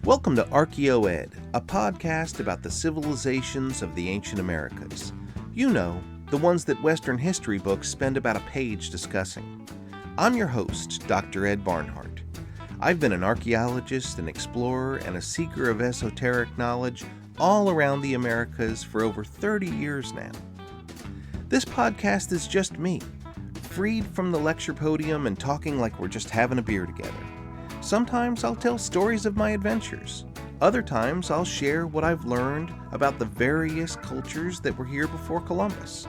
Welcome to ArchaeoEd, a podcast about the civilizations of the ancient Americas. You know, the ones that Western history books spend about a page discussing. I'm your host, Dr. Ed Barnhart. I've been an archaeologist, an explorer, and a seeker of esoteric knowledge all around the Americas for over 30 years now. This podcast is just me, freed from the lecture podium and talking like we're just having a beer together. Sometimes I'll tell stories of my adventures. Other times I'll share what I've learned about the various cultures that were here before Columbus.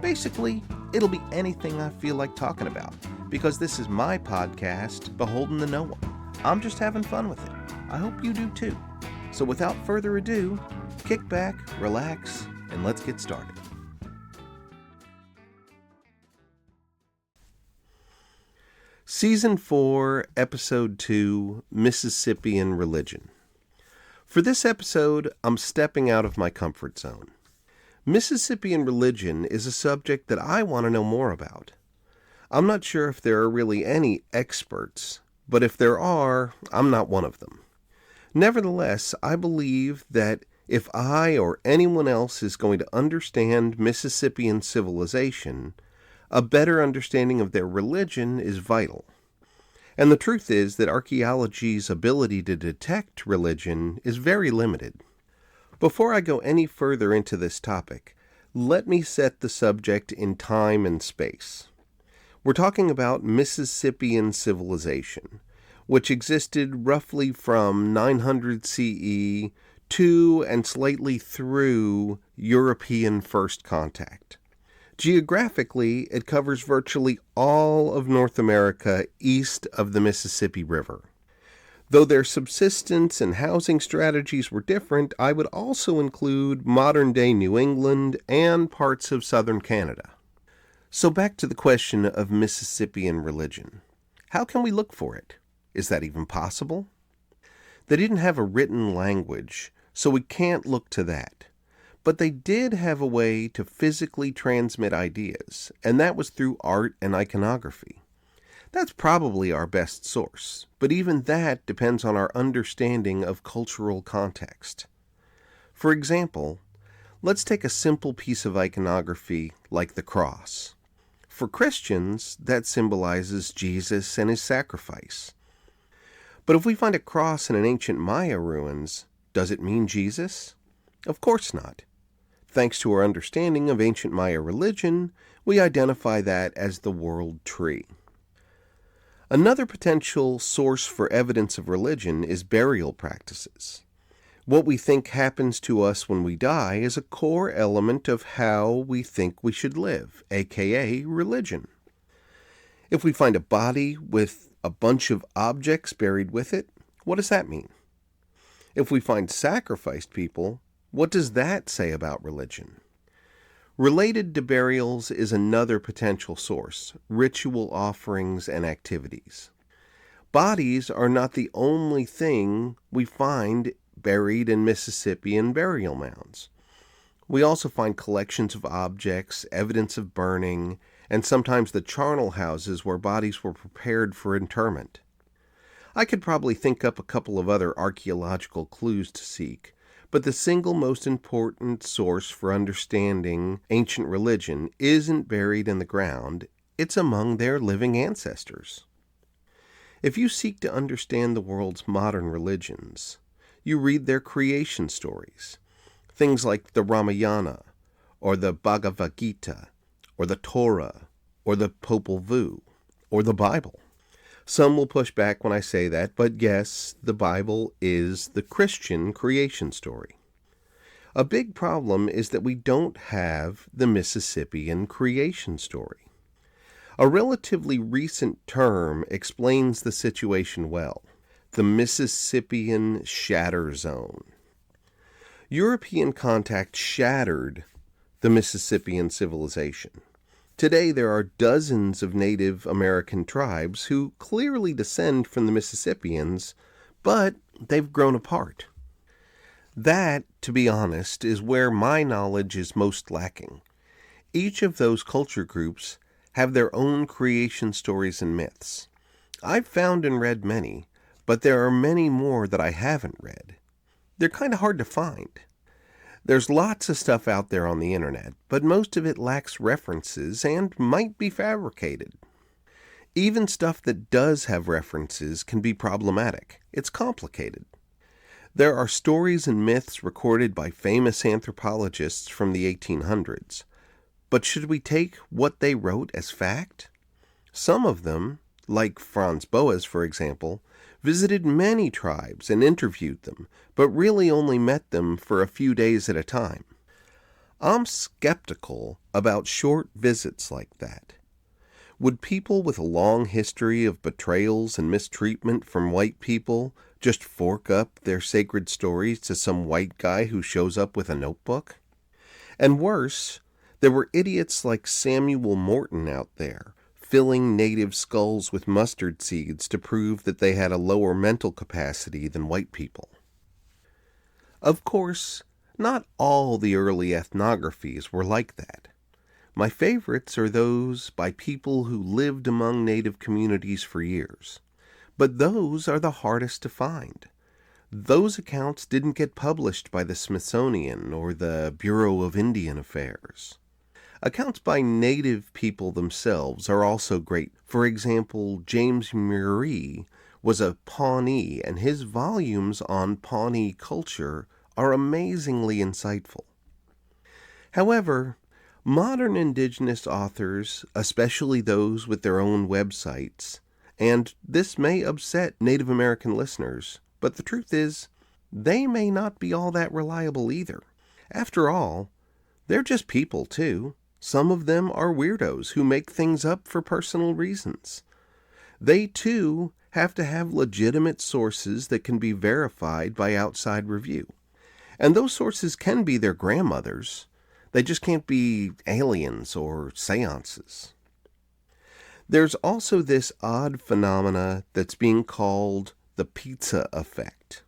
Basically, it'll be anything I feel like talking about, because this is my podcast, beholden to no one. I'm just having fun with it. I hope you do too. So without further ado, kick back, relax, and let's get started. Season 4, Episode 2, Mississippian Religion. For this episode, I'm stepping out of my comfort zone. Mississippian religion is a subject that I want to know more about. I'm not sure if there are really any experts, but if there are, I'm not one of them. Nevertheless, I believe that if I or anyone else is going to understand Mississippian civilization, a better understanding of their religion is vital. And the truth is that archaeology's ability to detect religion is very limited. Before I go any further into this topic, let me set the subject in time and space. We're talking about Mississippian Civilization, which existed roughly from 900 CE to and slightly through European first contact. Geographically, it covers virtually all of North America east of the Mississippi River. Though their subsistence and housing strategies were different, I would also include modern-day New England and parts of southern Canada. So back to the question of Mississippian religion. How can we look for it? Is that even possible? They didn't have a written language, so we can't look to that. But they did have a way to physically transmit ideas, and that was through art and iconography. That's probably our best source, but even that depends on our understanding of cultural context. For example, let's take a simple piece of iconography like the cross. For Christians, that symbolizes Jesus and his sacrifice. But if we find a cross in an ancient Maya ruins, does it mean Jesus? Of course not. Thanks to our understanding of ancient Maya religion, we identify that as the world tree. Another potential source for evidence of religion is burial practices. What we think happens to us when we die is a core element of how we think we should live, aka religion. If we find a body with a bunch of objects buried with it, what does that mean? If we find sacrificed people, what does that say about religion? Related to burials is another potential source, ritual offerings and activities. Bodies are not the only thing we find buried in Mississippian burial mounds. We also find collections of objects, evidence of burning, and sometimes the charnel houses where bodies were prepared for interment. I could probably think up a couple of other archaeological clues to seek, but the single most important source for understanding ancient religion isn't buried in the ground, it's among their living ancestors. If you seek to understand the world's modern religions, you read their creation stories, things like the Ramayana, or the Bhagavad Gita, or the Torah, or the Popol Vuh, or the Bible. Some will push back when I say that, but yes, the Bible is the Christian creation story. A big problem is that we don't have the Mississippian creation story. A relatively recent term explains the situation well: the Mississippian Shatter Zone. European contact shattered the Mississippian civilization. Today there are dozens of Native American tribes who clearly descend from the Mississippians, but they've grown apart. That, to be honest, is where my knowledge is most lacking. Each of those culture groups have their own creation stories and myths. I've found and read many, but there are many more that I haven't read. They're kind of hard to find. There's lots of stuff out there on the internet, but most of it lacks references and might be fabricated. Even stuff that does have references can be problematic. It's complicated. There are stories and myths recorded by famous anthropologists from the 1800s, but should we take what they wrote as fact? Some of them, like Franz Boas for example, visited many tribes and interviewed them, but really only met them for a few days at a time. I'm skeptical about short visits like that. Would people with a long history of betrayals and mistreatment from white people just fork up their sacred stories to some white guy who shows up with a notebook? And worse, there were idiots like Samuel Morton out there, filling native skulls with mustard seeds to prove that they had a lower mental capacity than white people. Of course, not all the early ethnographies were like that. My favorites are those by people who lived among native communities for years. But those are the hardest to find. Those accounts didn't get published by the Smithsonian or the Bureau of Indian Affairs. Accounts by native people themselves are also great. For example, James Murray was a Pawnee, and his volumes on Pawnee culture are amazingly insightful. However, modern indigenous authors, especially those with their own websites, and this may upset Native American listeners, but the truth is, they may not be all that reliable either. After all, they're just people too. Some of them are weirdos who make things up for personal reasons. They too have to have legitimate sources that can be verified by outside review. And those sources can be their grandmothers. They just can't be aliens or seances. There's also this odd phenomena that's being called the pizza effect.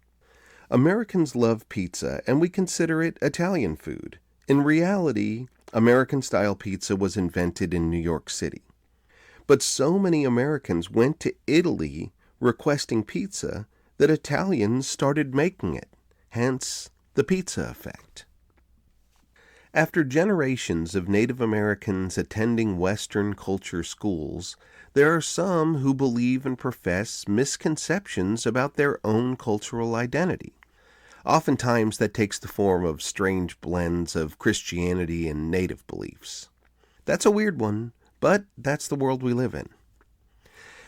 Americans love pizza, and we consider it Italian food. In reality, American-style pizza was invented in New York City. But so many Americans went to Italy requesting pizza that Italians started making it, hence the pizza effect. After generations of Native Americans attending Western culture schools, there are some who believe and profess misconceptions about their own cultural identity. Oftentimes that takes the form of strange blends of Christianity and Native beliefs. That's a weird one, but that's the world we live in.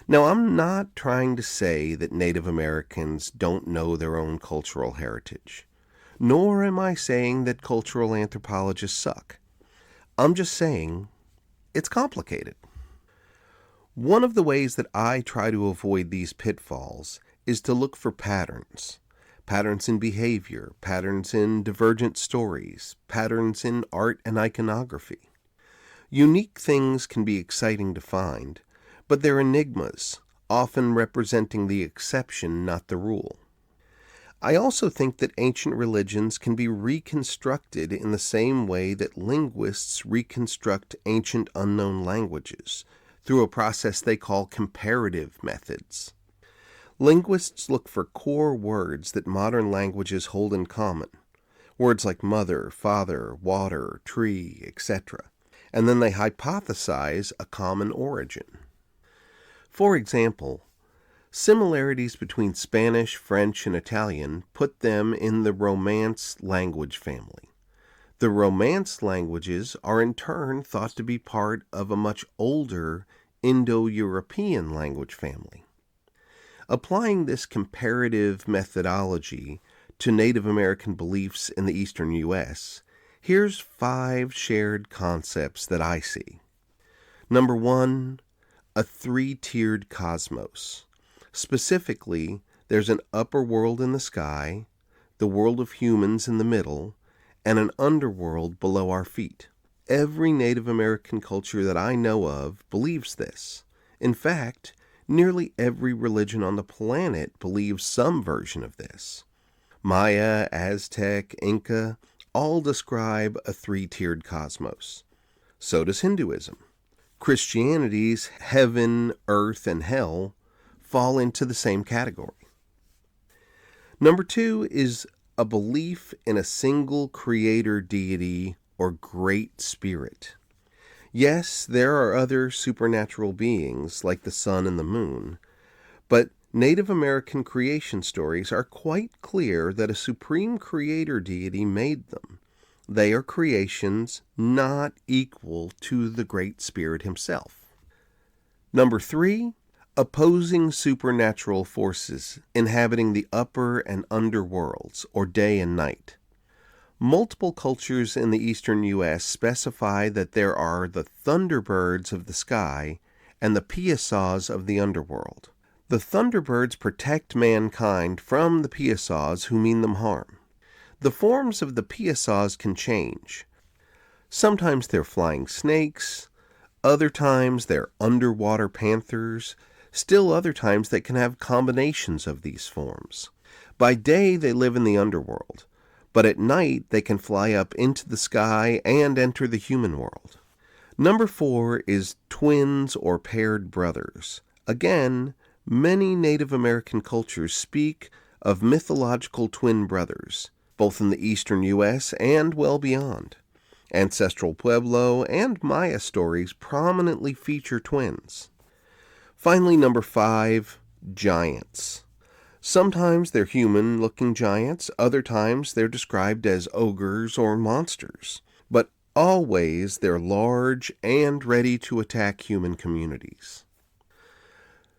Now, I'm not trying to say that Native Americans don't know their own cultural heritage. Nor am I saying that cultural anthropologists suck. I'm just saying it's complicated. One of the ways that I try to avoid these pitfalls is to look for patterns. Patterns in behavior, patterns in divergent stories, patterns in art and iconography. Unique things can be exciting to find, but they're enigmas, often representing the exception, not the rule. I also think that ancient religions can be reconstructed in the same way that linguists reconstruct ancient unknown languages, through a process they call comparative methods. Linguists look for core words that modern languages hold in common, words like mother, father, water, tree, etc., and then they hypothesize a common origin. For example, similarities between Spanish, French, and Italian put them in the Romance language family. The Romance languages are in turn thought to be part of a much older Indo-European language family. Applying this comparative methodology to Native American beliefs in the eastern U.S., here's 5 shared concepts that I see. Number 1, a 3-tiered cosmos. Specifically, there's an upper world in the sky, the world of humans in the middle, and an underworld below our feet. Every Native American culture that I know of believes this. In fact, nearly every religion on the planet believes some version of this. Maya, Aztec, Inca all describe a 3-tiered cosmos. So does Hinduism. Christianity's heaven, earth, and hell fall into the same category. Number 2 is a belief in a single creator deity or great spirit. Yes, there are other supernatural beings like the sun and the moon, but Native American creation stories are quite clear that a supreme creator deity made them. They are creations not equal to the Great Spirit himself. Number 3, opposing supernatural forces inhabiting the upper and underworlds, or day and night. Multiple cultures in the eastern U.S. specify that there are the thunderbirds of the sky and the piasaws of the underworld. The thunderbirds protect mankind from the piasaws who mean them harm. The forms of the piasaws can change. Sometimes they're flying snakes, other times they're underwater panthers, still other times they can have combinations of these forms. By day they live in the underworld, but at night they can fly up into the sky and enter the human world. Number 4 is twins or paired brothers. Again, many Native American cultures speak of mythological twin brothers, both in the eastern U.S. and well beyond. Ancestral Pueblo and Maya stories prominently feature twins. Finally, number 5, giants. Sometimes they're human-looking giants, other times they're described as ogres or monsters, but always they're large and ready to attack human communities.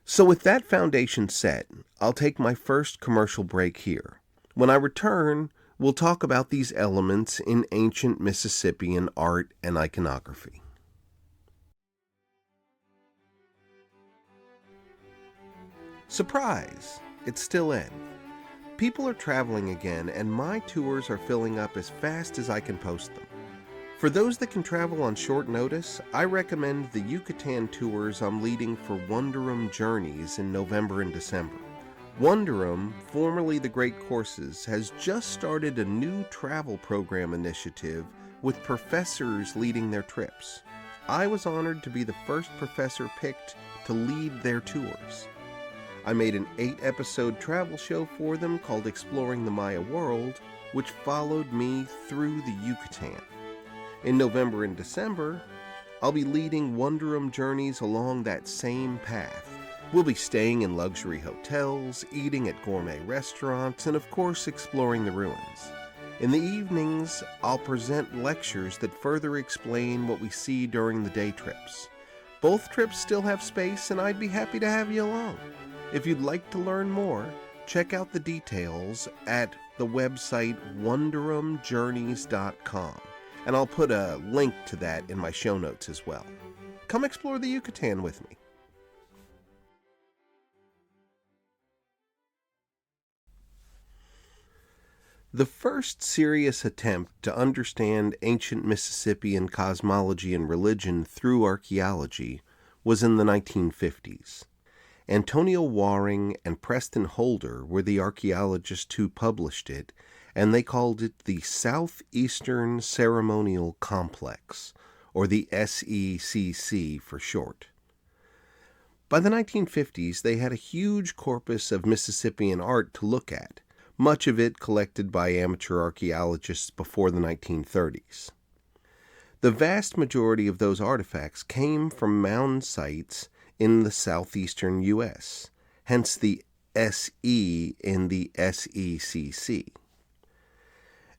So with that foundation set, I'll take my first commercial break here. When I return, we'll talk about these elements in ancient Mississippian art and iconography. Surprise! It's still Ed. People are traveling again, and my tours are filling up as fast as I can post them. For those that can travel on short notice, I recommend the Yucatan tours I'm leading for Wonderum Journeys in November and December. Wonderum, formerly the Great Courses, has just started a new travel program initiative with professors leading their trips. I was honored to be the first professor picked to lead their tours. I made an 8-episode travel show for them called Exploring the Maya World, which followed me through the Yucatan. In November and December, I'll be leading Wonderum Journeys along that same path. We'll be staying in luxury hotels, eating at gourmet restaurants, and of course exploring the ruins. In the evenings, I'll present lectures that further explain what we see during the day trips. Both trips still have space, and I'd be happy to have you along. If you'd like to learn more, check out the details at the website wonderumjourneys.com, and I'll put a link to that in my show notes as well. Come explore the Yucatan with me. The first serious attempt to understand ancient Mississippian cosmology and religion through archaeology was in the 1950s. Antonio Waring and Preston Holder were the archaeologists who published it, and they called it the Southeastern Ceremonial Complex, or the SECC for short. By the 1950s, they had a huge corpus of Mississippian art to look at, much of it collected by amateur archaeologists before the 1930s. The vast majority of those artifacts came from mound sites in the southeastern U.S., hence the SE in the SECC.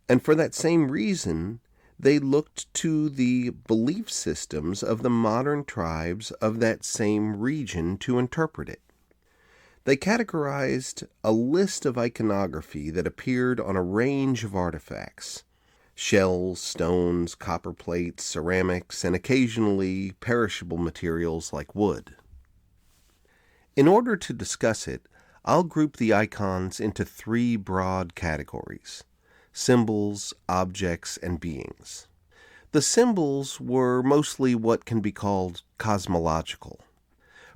And for that same reason, they looked to the belief systems of the modern tribes of that same region to interpret it. They categorized a list of iconography that appeared on a range of artifacts: shells, stones, copper plates, ceramics, and occasionally perishable materials like wood. In order to discuss it, I'll group the icons into 3 broad categories: symbols, objects, and beings. The symbols were mostly what can be called cosmological.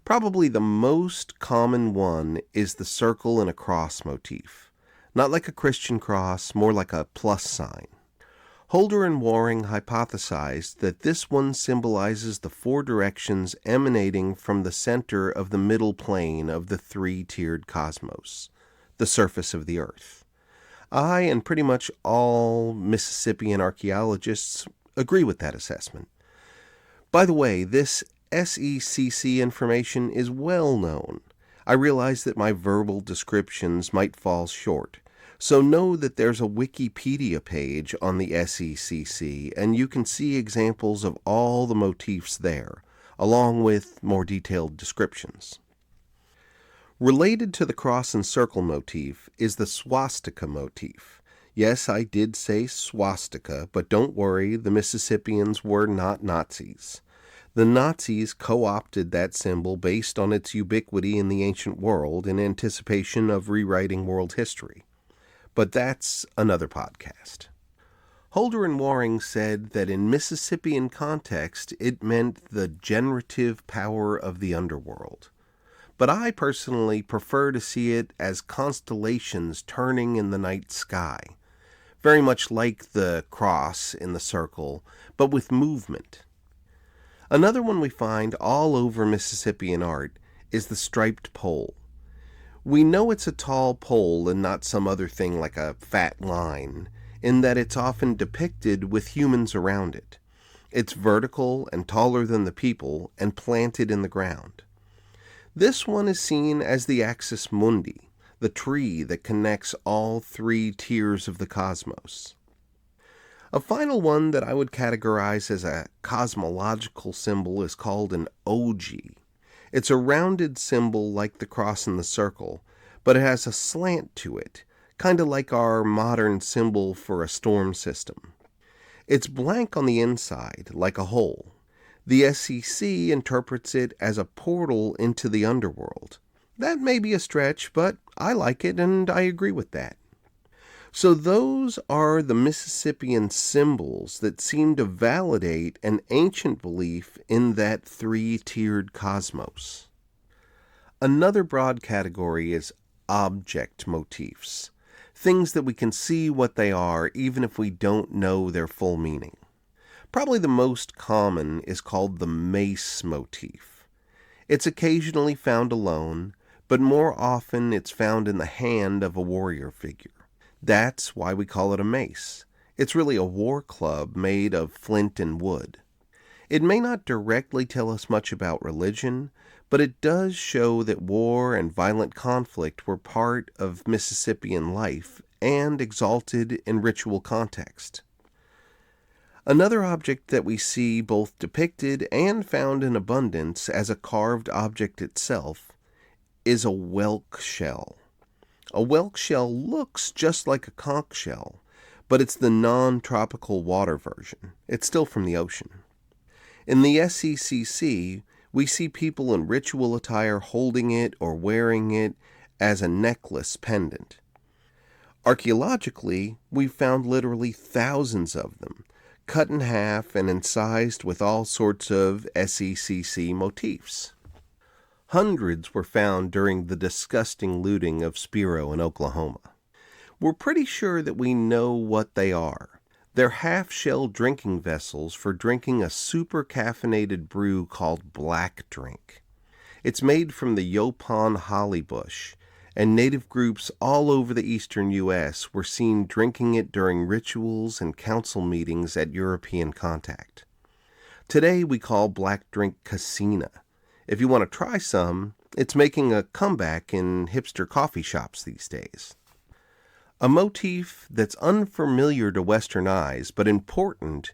Probably the most common one is the circle and a cross motif. Not like a Christian cross, more like a plus sign. Holder and Waring hypothesized that this one symbolizes the 4 directions emanating from the center of the middle plane of the 3-tiered cosmos: the surface of the earth. I and pretty much all Mississippian archaeologists agree with that assessment. By the way, this SECC information is well known. I realize that my verbal descriptions might fall short, so know that there's a Wikipedia page on the SECC, and you can see examples of all the motifs there, along with more detailed descriptions. Related to the cross and circle motif is the swastika motif. Yes, I did say swastika, but don't worry, the Mississippians were not Nazis. The Nazis co-opted that symbol based on its ubiquity in the ancient world in anticipation of rewriting world history. But that's another podcast. Holder and Waring said that in Mississippian context it meant the generative power of the underworld. But I personally prefer to see it as constellations turning in the night sky, very much like the cross in the circle, but with movement. Another one we find all over Mississippian art is the striped pole. We know it's a tall pole and not some other thing like a fat line, in that it's often depicted with humans around it. It's vertical and taller than the people and planted in the ground. This one is seen as the axis mundi, the tree that connects all three tiers of the cosmos. A final one that I would categorize as a cosmological symbol is called an ogee. It's a rounded symbol like the cross and the circle, but it has a slant to it, kind of like our modern symbol for a storm system. It's blank on the inside, like a hole. The SEC interprets it as a portal into the underworld. That may be a stretch, but I like it and I agree with that. So those are the Mississippian symbols that seem to validate an ancient belief in that three-tiered cosmos. Another broad category is object motifs, things that we can see what they are even if we don't know their full meaning. Probably the most common is called the mace motif. It's occasionally found alone, but more often it's found in the hand of a warrior figure. That's why we call it a mace. It's really a war club made of flint and wood. It may not directly tell us much about religion, but it does show that war and violent conflict were part of Mississippian life and exalted in ritual context. Another object that we see both depicted and found in abundance as a carved object itself is a whelk shell. A whelk shell looks just like a conch shell, but it's the non-tropical water version. It's still from the ocean. In the SECC, we see people in ritual attire holding it or wearing it as a necklace pendant. Archaeologically, we've found literally thousands of them, cut in half and incised with all sorts of SECC motifs. Hundreds were found during the disgusting looting of Spiro in Oklahoma. We're pretty sure that we know what they are. They're half-shell drinking vessels for drinking a super caffeinated brew called black drink. It's made from the Yopon holly bush, and native groups all over the eastern U.S. were seen drinking it during rituals and council meetings at European contact. Today we call black drink casina. If you want to try some, it's making a comeback in hipster coffee shops these days. A motif that's unfamiliar to Western eyes, but important,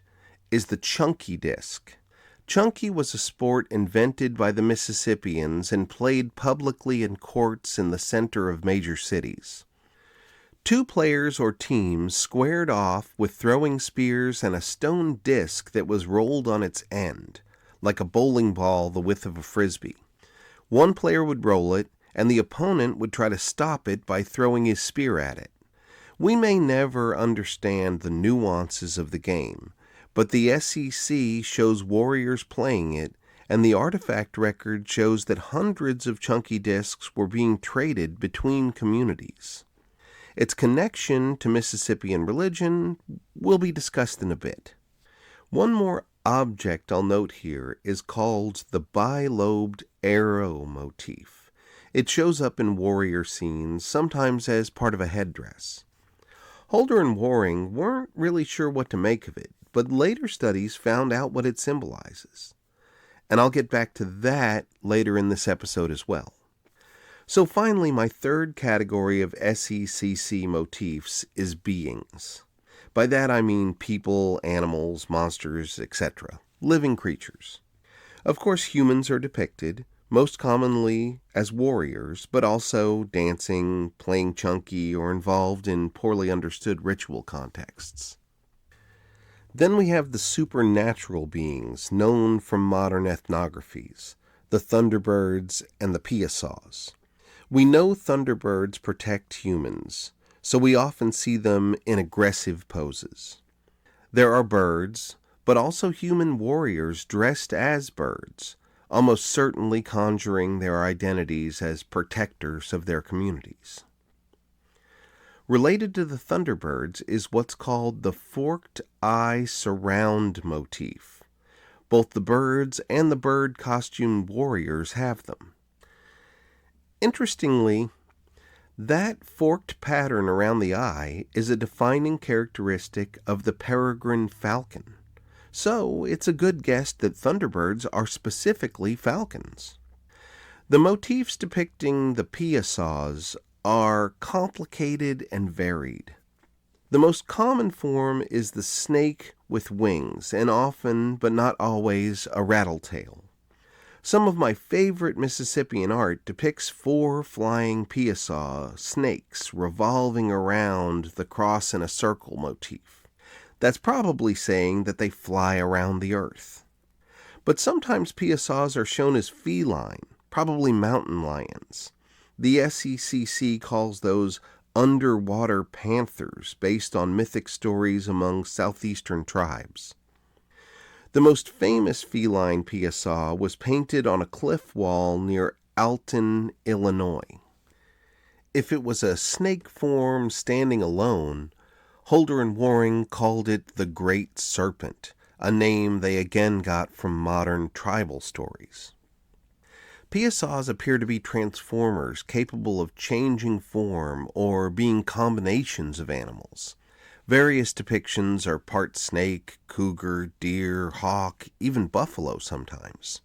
is the chunky disc. Chunky was a sport invented by the Mississippians and played publicly in courts in the center of major cities. Two players or teams squared off with throwing spears and a stone disc that was rolled on its end, like a bowling ball the width of a frisbee. One player would roll it, and the opponent would try to stop it by throwing his spear at it. We may never understand the nuances of the game, but the SEC shows warriors playing it, and the artifact record shows that hundreds of chunky discs were being traded between communities. Its connection to Mississippian religion will be discussed in a bit. One more object I'll note here is called the bilobed arrow motif. It shows up in warrior scenes, sometimes as part of a headdress. Holder and Waring weren't really sure what to make of it, but later studies found out what it symbolizes. And I'll get back to that later in this episode as well. So finally, my third category of SECC motifs is beings. By that I mean people, animals, monsters, etc., living creatures. Of course, humans are depicted, most commonly as warriors, but also dancing, playing chunky, or involved in poorly understood ritual contexts. Then we have the supernatural beings known from modern ethnographies, the thunderbirds and the piasaws. We know thunderbirds protect humans, so we often see them in aggressive poses. There are birds, but also human warriors dressed as birds, almost certainly conjuring their identities as protectors of their communities. Related to the thunderbirds is what's called the forked eye surround motif. Both the birds and the bird-costumed warriors have them. Interestingly, that forked pattern around the eye is a defining characteristic of the peregrine falcon. So it's a good guess that thunderbirds are specifically falcons. The motifs depicting the piasaws are complicated and varied. The most common form is the snake with wings, and often, but not always, a rattletail. Some of my favorite Mississippian art depicts 4 flying piasaw snakes revolving around the cross in a circle motif. That's probably saying that they fly around the earth. But sometimes piasaws are shown as feline, probably mountain lions. The SECC calls those underwater panthers based on mythic stories among southeastern tribes. The most famous feline piasaw was painted on a cliff wall near Alton, Illinois. If it was a snake form standing alone, Holder and Waring called it the Great Serpent, a name they again got from modern tribal stories. Piasaws appear to be transformers capable of changing form or being combinations of animals. Various depictions are part snake, cougar, deer, hawk, even buffalo sometimes.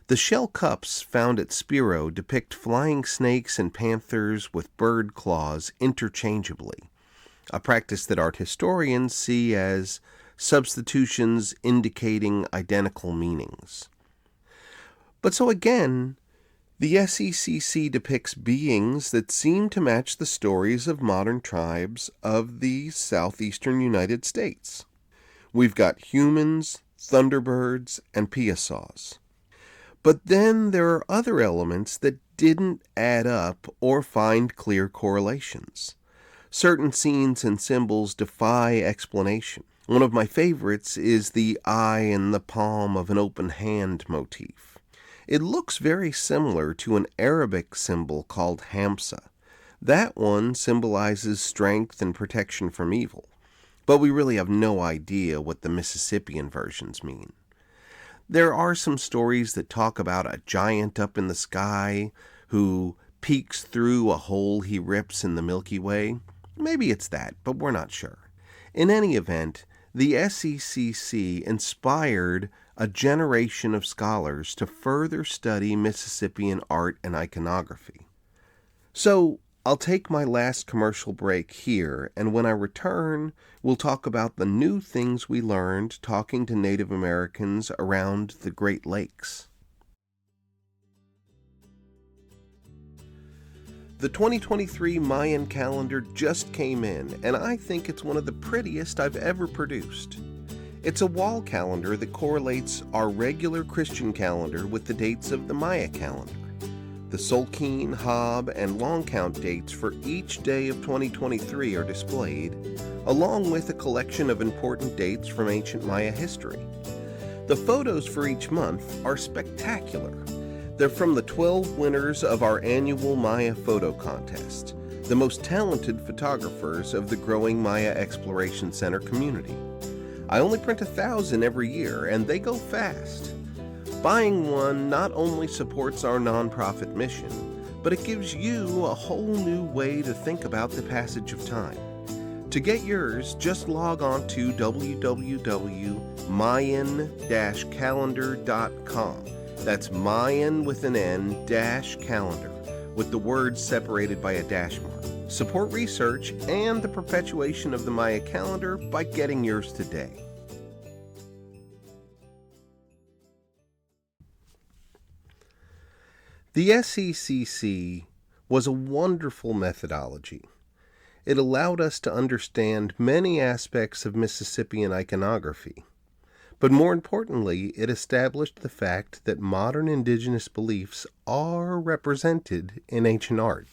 The shell cups found at Spiro depict flying snakes and panthers with bird claws interchangeably, a practice that art historians see as substitutions indicating identical meanings. But so again, the SECC depicts beings that seem to match the stories of modern tribes of the southeastern United States. We've got humans, thunderbirds, and piasaws. But then there are other elements that didn't add up or find clear correlations. Certain scenes and symbols defy explanation. One of my favorites is the eye in the palm of an open hand motif. It looks very similar to an Arabic symbol called Hamsa. That one symbolizes strength and protection from evil, but we really have no idea what the Mississippian versions mean. There are some stories that talk about a giant up in the sky who peeks through a hole he rips in the Milky Way. Maybe it's that, but we're not sure. In any event, the SECC inspired a generation of scholars to further study Mississippian art and iconography. So, I'll take my last commercial break here, and when I return, we'll talk about the new things we learned talking to Native Americans around the Great Lakes. The 2023 Mayan Calendar just came in, and I think it's one of the prettiest I've ever produced. It's a wall calendar that correlates our regular Christian calendar with the dates of the Maya calendar. The Solkeen, Hob, and Long Count dates for each day of 2023 are displayed, along with a collection of important dates from ancient Maya history. The photos for each month are spectacular. They're from the 12 winners of our annual Maya photo contest, the most talented photographers of the growing Maya Exploration Center community. I only print 1,000 every year, and they go fast. Buying one not only supports our nonprofit mission, but it gives you a whole new way to think about the passage of time. To get yours, just log on to www.mayan-calendar.com. That's Mayan with an N -calendar, with the words separated by a dash mark. Support research and the perpetuation of the Maya calendar by getting yours today. The SECC was a wonderful methodology. It allowed us to understand many aspects of Mississippian iconography. But more importantly, it established the fact that modern indigenous beliefs are represented in ancient art.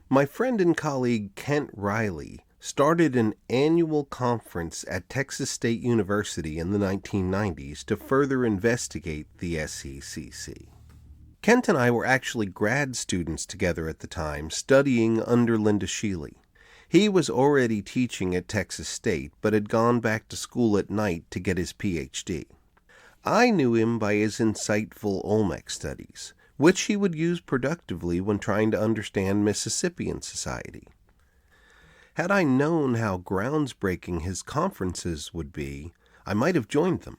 My friend and colleague Kent Riley started an annual conference at Texas State University in the 1990s to further investigate the SECC. Kent and I were actually grad students together at the time, studying under Linda Sheely. He was already teaching at Texas State, but had gone back to school at night to get his Ph.D. I knew him by his insightful Olmec studies, which he would use productively when trying to understand Mississippian society. Had I known how groundsbreaking his conferences would be, I might have joined them.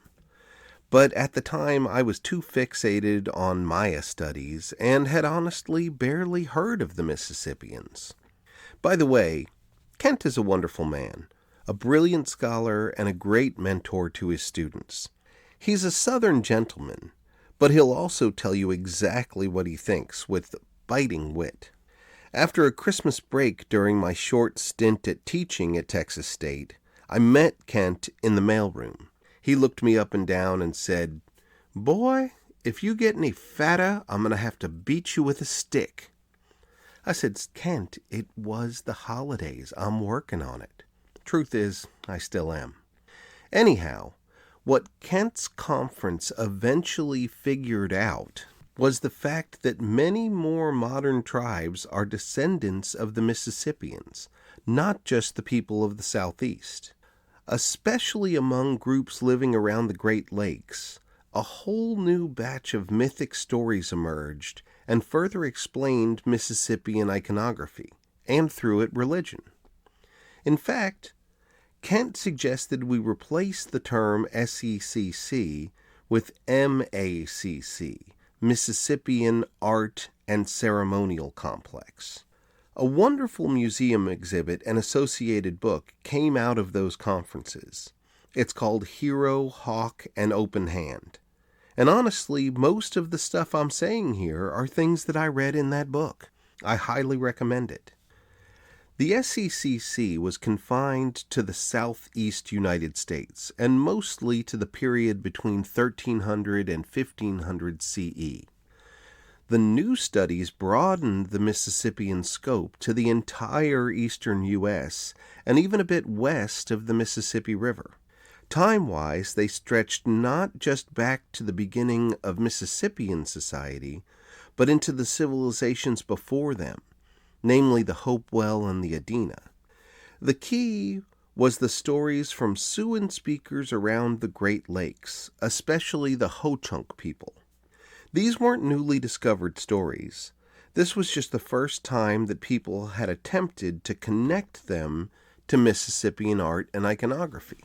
But at the time, I was too fixated on Maya studies and had honestly barely heard of the Mississippians. By the way, Kent is a wonderful man, a brilliant scholar, and a great mentor to his students. He's a Southern gentleman, but he'll also tell you exactly what he thinks with biting wit. After a Christmas break during my short stint at teaching at Texas State, I met Kent in the mailroom. He looked me up and down and said, "Boy, if you get any fatter, I'm going to have to beat you with a stick." I said, "Kent, it was the holidays. I'm working on it." Truth is, I still am. Anyhow, what Kent's conference eventually figured out was the fact that many more modern tribes are descendants of the Mississippians, not just the people of the Southeast. Especially among groups living around the Great Lakes, a whole new batch of mythic stories emerged and further explained Mississippian iconography, and through it religion. In fact, Kent suggested we replace the term SECC with MACC, Mississippian Art and Ceremonial Complex. A wonderful museum exhibit and associated book came out of those conferences. It's called Hero, Hawk, and Open Hand. And honestly, most of the stuff I'm saying here are things that I read in that book. I highly recommend it. The SECC was confined to the southeast United States, and mostly to the period between 1300 and 1500 CE. The new studies broadened the Mississippian scope to the entire eastern U.S. and even a bit west of the Mississippi River. Time-wise, they stretched not just back to the beginning of Mississippian society, but into the civilizations before them, namely the Hopewell and the Adena. The key was the stories from Siouan speakers around the Great Lakes, especially the Ho-Chunk people. These weren't newly discovered stories. This was just the first time that people had attempted to connect them to Mississippian art and iconography.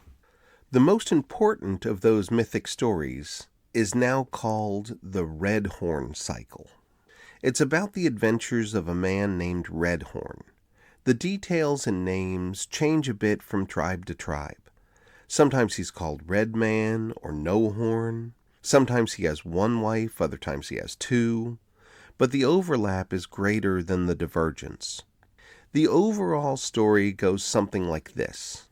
The most important of those mythic stories is now called the Red Horn Cycle. It's about the adventures of a man named Red Horn. The details and names change a bit from tribe to tribe. Sometimes he's called Red Man or No Horn. Sometimes he has one wife, other times he has two. But the overlap is greater than the divergence. The overall story goes something like this.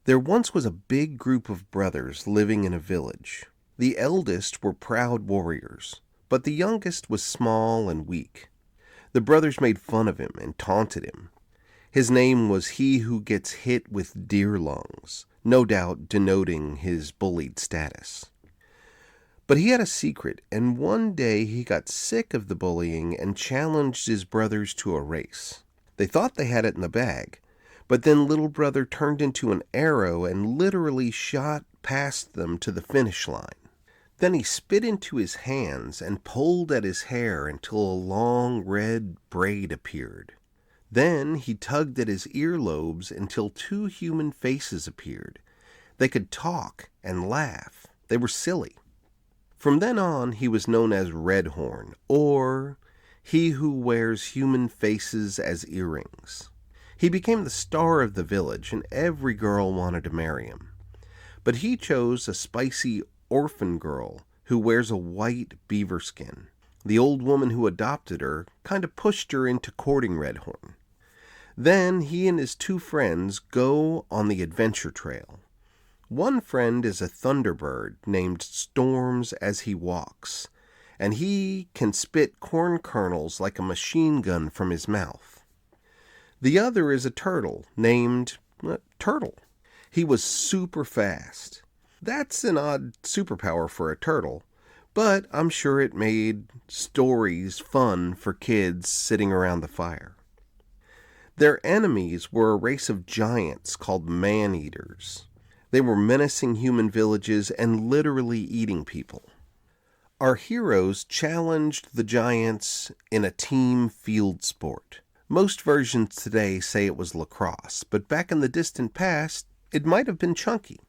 There once was a big group of brothers living in a village. The eldest were proud warriors, but the youngest was small and weak. The brothers made fun of him and taunted him. His name was He Who Gets Hit with Deer Lungs, no doubt denoting his bullied status. But he had a secret, and one day he got sick of the bullying and challenged his brothers to a race. They thought they had it in the bag, but then little brother turned into an arrow and literally shot past them to the finish line. Then he spit into his hands and pulled at his hair until a long red braid appeared. Then he tugged at his earlobes until 2 human faces appeared. They could talk and laugh. They were silly. From then on, he was known as Redhorn, or he who wears human faces as earrings. He became the star of the village, and every girl wanted to marry him. But he chose a spicy orphan girl who wears a white beaver skin. The old woman who adopted her kind of pushed her into courting Redhorn. Then he and his 2 friends go on the adventure trail. One friend is a thunderbird named Storms as he walks, and he can spit corn kernels like a machine gun from his mouth. The other is a turtle named Turtle. He was super fast. That's an odd superpower for a turtle, but I'm sure it made stories fun for kids sitting around the fire. Their enemies were a race of giants called man-eaters. They were menacing human villages and literally eating people. Our heroes challenged the giants in a team field sport. Most versions today say it was lacrosse, but back in the distant past, it might have been chunky.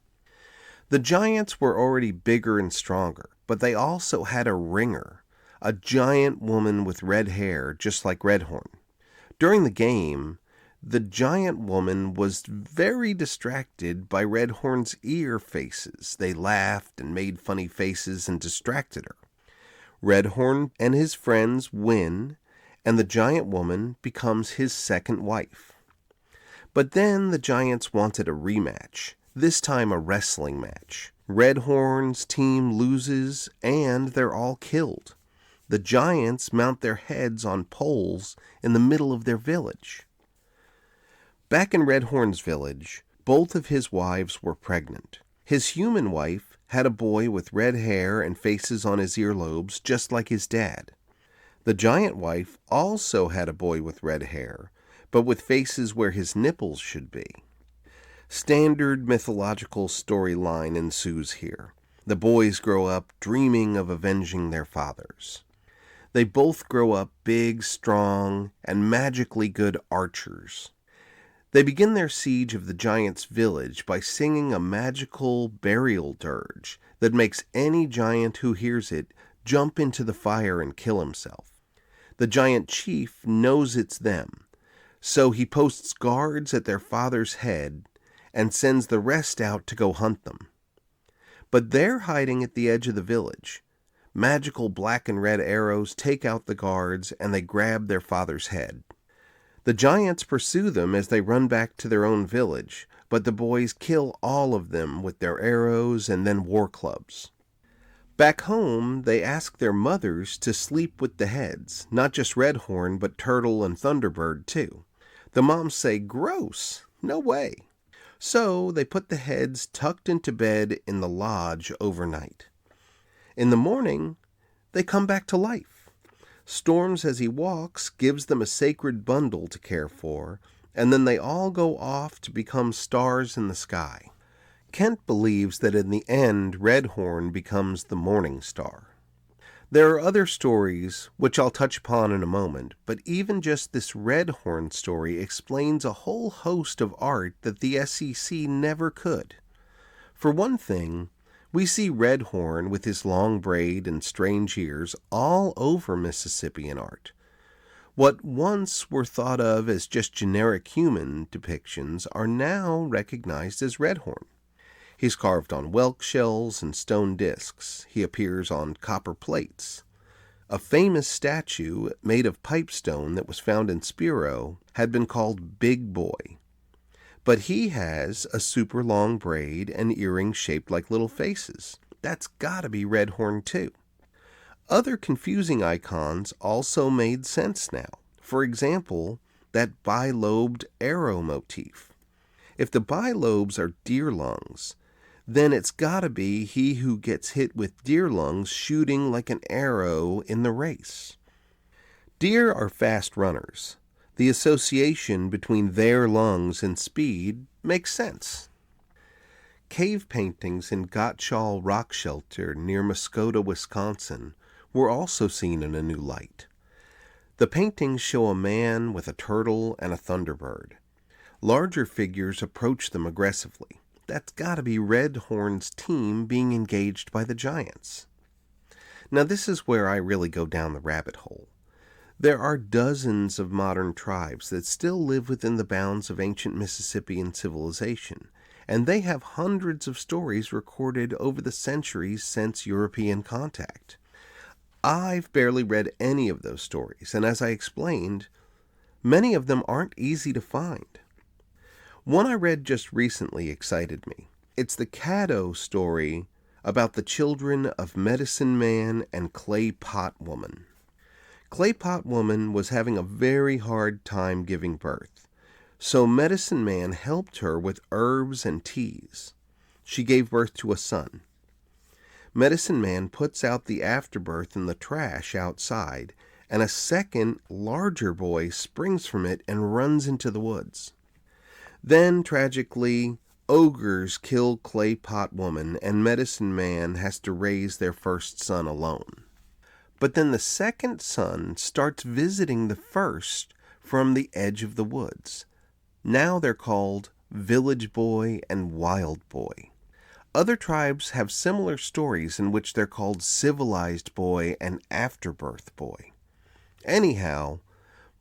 The giants were already bigger and stronger, but they also had a ringer, a giant woman with red hair, just like Redhorn. During the game, the giant woman was very distracted by Redhorn's ear faces. They laughed and made funny faces and distracted her. Redhorn and his friends win, and the giant woman becomes his second wife. But then the giants wanted a rematch, this time a wrestling match. Redhorn's team loses, and they're all killed. The giants mount their heads on poles in the middle of their village. Back in Redhorn's village, both of his wives were pregnant. His human wife had a boy with red hair and faces on his earlobes, just like his dad. The giant wife also had a boy with red hair, but with faces where his nipples should be. Standard mythological storyline ensues here. The boys grow up dreaming of avenging their fathers. They both grow up big, strong, and magically good archers. They begin their siege of the giant's village by singing a magical burial dirge that makes any giant who hears it jump into the fire and kill himself. The giant chief knows it's them, so he posts guards at their father's head and sends the rest out to go hunt them. But they're hiding at the edge of the village. Magical black and red arrows take out the guards, and they grab their father's head. The giants pursue them as they run back to their own village, but the boys kill all of them with their arrows and then war clubs. Back home, they ask their mothers to sleep with the heads, not just Redhorn, but Turtle and Thunderbird too. The moms say, "Gross, no way." So they put the heads tucked into bed in the lodge overnight. In the morning, they come back to life. Storms, as he walks, gives them a sacred bundle to care for, and then they all go off to become stars in the sky. Kent believes that in the end, Redhorn becomes the morning star. There are other stories, which I'll touch upon in a moment, but even just this Redhorn story explains a whole host of art that the SEC never could. For one thing, we see Redhorn with his long braid and strange ears all over Mississippian art. What once were thought of as just generic human depictions are now recognized as Redhorn. He's carved on whelk shells and stone discs. He appears on copper plates. A famous statue made of pipestone that was found in Spiro had been called Big Boy. But he has a super long braid and earrings shaped like little faces. That's gotta be Redhorn too. Other confusing icons also made sense now. For example, that bilobed arrow motif. If the bilobes are deer lungs, then it's gotta be he who gets hit with deer lungs shooting like an arrow in the race. Deer are fast runners. The association between their lungs and speed makes sense. Cave paintings in Gottschall Rock Shelter near Muskota, Wisconsin, were also seen in a new light. The paintings show a man with a turtle and a thunderbird. Larger figures approach them aggressively. That's gotta be Redhorn's team being engaged by the giants. Now this is where I really go down the rabbit hole. There are dozens of modern tribes that still live within the bounds of ancient Mississippian civilization, and they have hundreds of stories recorded over the centuries since European contact. I've barely read any of those stories, and as I explained, many of them aren't easy to find. One I read just recently excited me. It's the Caddo story about the children of Medicine Man and Clay Pot Woman. Clay Pot Woman was having a very hard time giving birth, so Medicine Man helped her with herbs and teas. She gave birth to a son. Medicine Man puts out the afterbirth in the trash outside, and a second, larger boy springs from it and runs into the woods. Then, tragically, ogres kill Clay Pot Woman, and Medicine Man has to raise their first son alone. But then the second son starts visiting the first from the edge of the woods. Now they're called Village Boy and Wild Boy. Other tribes have similar stories in which they're called Civilized Boy and Afterbirth Boy. Anyhow,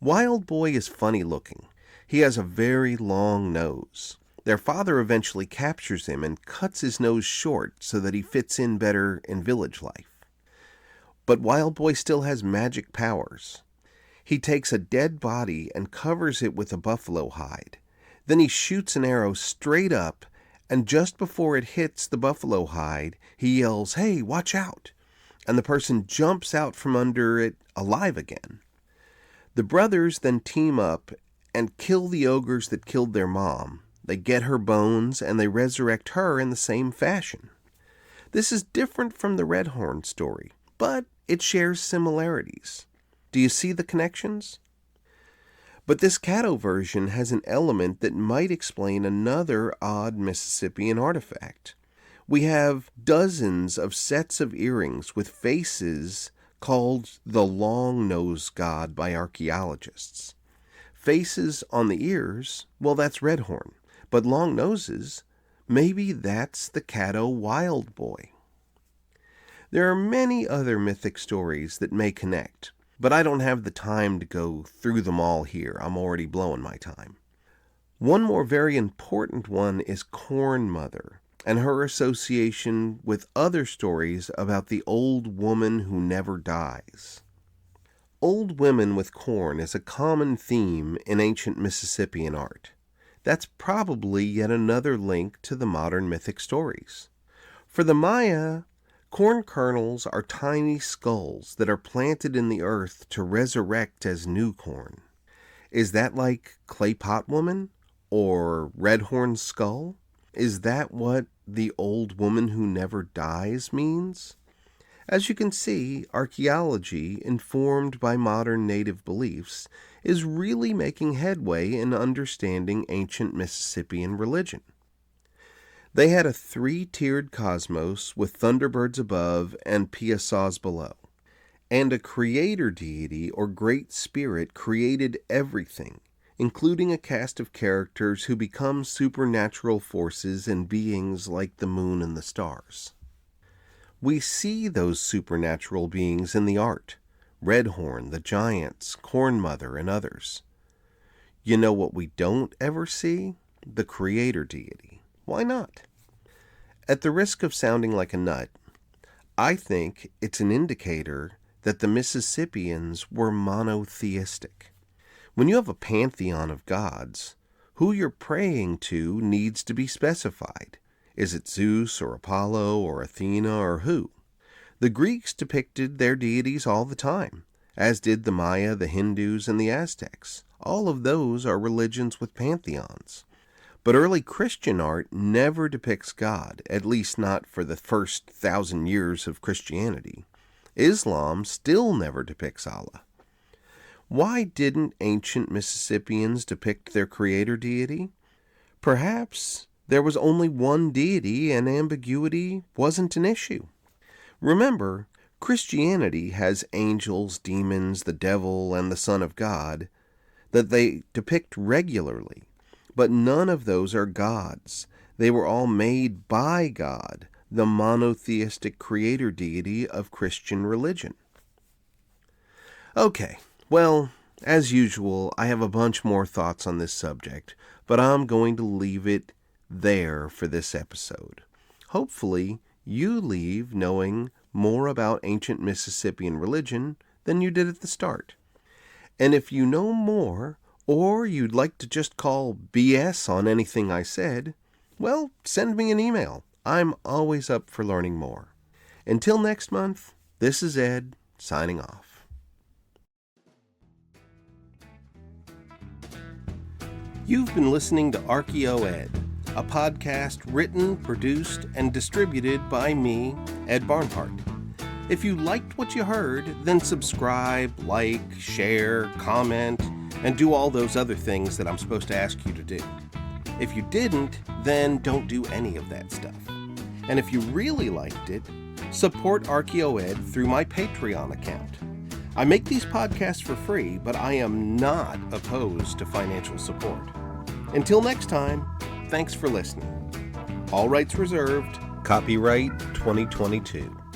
Wild Boy is funny looking. He has a very long nose. Their father eventually captures him and cuts his nose short so that he fits in better in village life. But Wild Boy still has magic powers. He takes a dead body and covers it with a buffalo hide. Then he shoots an arrow straight up, and just before it hits the buffalo hide, he yells, "Hey, watch out!" And the person jumps out from under it alive again. The brothers then team up and kill the ogres that killed their mom. They get her bones and they resurrect her in the same fashion. This is different from the Redhorn story, but it shares similarities. Do you see the connections? But this Caddo version has an element that might explain another odd Mississippian artifact. We have dozens of sets of earrings with faces called the long-nosed god by archaeologists. Faces on the ears, well, that's Redhorn. But long noses, maybe that's the Caddo Wild Boy. There are many other mythic stories that may connect, but I don't have the time to go through them all here. I'm already blowing my time. One more very important one is Corn Mother and her association with other stories about the old woman who never dies. Old women with corn is a common theme in ancient Mississippian art. That's probably yet another link to the modern mythic stories. For the Maya, corn kernels are tiny skulls that are planted in the earth to resurrect as new corn. Is that like Clay Pot Woman or Redhorn's skull? Is that what the old woman who never dies means? As you can see, archaeology, informed by modern native beliefs, is really making headway in understanding ancient Mississippian religion. They had a 3-tiered cosmos with thunderbirds above and piasaws below, and a creator deity or great spirit created everything, including a cast of characters who become supernatural forces and beings like the moon and the stars. We see those supernatural beings in the art, Redhorn, the giants, Corn Mother, and others. You know what we don't ever see? The creator deity. Why not? At the risk of sounding like a nut, I think it's an indicator that the Mississippians were monotheistic. When you have a pantheon of gods, who you're praying to needs to be specified. Is it Zeus or Apollo or Athena or who? The Greeks depicted their deities all the time, as did the Maya, the Hindus, and the Aztecs. All of those are religions with pantheons. But early Christian art never depicts God, at least not for the first 1,000 years of Christianity. Islam still never depicts Allah. Why didn't ancient Mississippians depict their creator deity? Perhaps there was only one deity and ambiguity wasn't an issue. Remember, Christianity has angels, demons, the devil, and the Son of God that they depict regularly, but none of those are gods. They were all made by God, the monotheistic creator deity of Christian religion. Okay, well, as usual, I have a bunch more thoughts on this subject, but I'm going to leave it there for this episode. Hopefully, you leave knowing more about ancient Mississippian religion than you did at the start. And if you know more, or you'd like to just call BS on anything I said, well, send me an email. I'm always up for learning more. Until next month, this is Ed, signing off. You've been listening to ArchaeoEd, a podcast written, produced, and distributed by me, Ed Barnhart. If you liked what you heard, then subscribe, like, share, comment, and do all those other things that I'm supposed to ask you to do. If you didn't, then don't do any of that stuff. And if you really liked it, support ArchaeoEd through my Patreon account. I make these podcasts for free, but I am not opposed to financial support. Until next time, thanks for listening. All rights reserved. Copyright 2022.